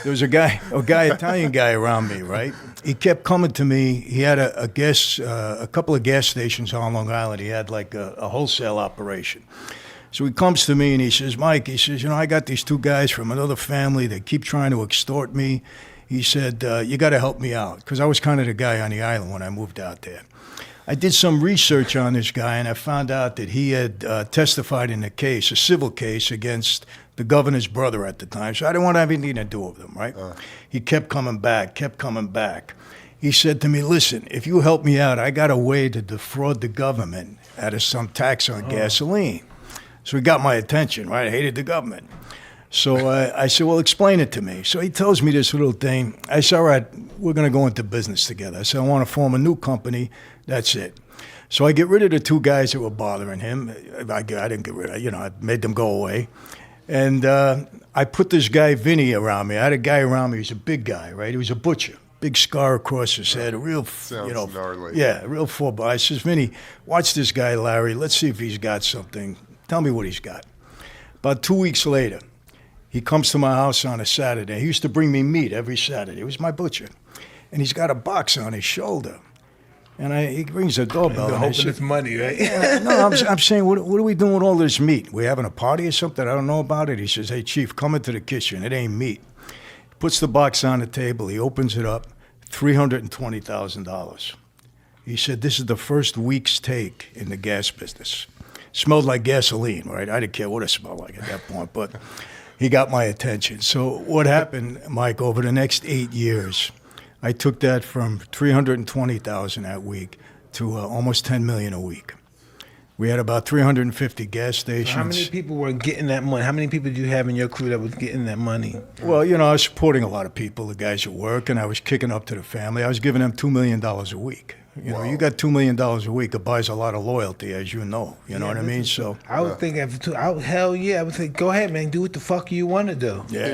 there was a guy, Italian guy around me, right? He kept coming to me. He had a couple of gas stations on Long Island. He had like a wholesale operation. So he comes to me and he says, Mike, he says, I got these two guys from another family. They keep trying to extort me. He said, you got to help me out. Because I was kind of the guy on the island when I moved out there. I did some research on this guy, and I found out that he had testified in a civil case against the governor's brother at the time. So I didn't want to have anything to do with him, right? He kept coming back. He said to me, listen, if you help me out, I got a way to defraud the government out of some tax on gasoline. So he got my attention, right? I hated the government. So I said, well, explain it to me. So he tells me this little thing. I said, all right, we're going to go into business together. I said, I want to form a new company. That's it. So I get rid of the two guys that were bothering him. I didn't get rid of, I made them go away. And I put this guy, Vinny, around me. I had a guy around me. He was a big guy, right? He was a butcher. Big scar across his head, a real, Sounds gnarly. Yeah, a real full. I says, Vinny, watch this guy, Larry. Let's see if he's got something. Tell me what he's got. About 2 weeks later, he comes to my house on a Saturday. He used to bring me meat every Saturday. He was my butcher. And he's got a box on his shoulder. And he rings the doorbell. They're and I hoping said, it's money, right? yeah, no, I'm saying, what are we doing with all this meat? We having a party or something? I don't know about it. He says, hey, Chief, come into the kitchen. It ain't meat. He puts the box on the table. He opens it up. $320,000. He said, this is the first week's take in the gas business. Smelled like gasoline, right? I didn't care what it smelled like at that point, but he got my attention. So what happened, Mike, over the next 8 years, I took that from $320,000 that week to almost $10 million a week. We had about 350 gas stations. How many people were getting that money? How many people do you have in your crew that was getting that money? Well, I was supporting a lot of people, the guys at work, and I was kicking up to the family. I was giving them $2 million a week. You got $2 million a week, it buys a lot of loyalty, as you know. You know what I mean? So I would think hell yeah, I would say, go ahead, man, do what the fuck you want to do. Yeah.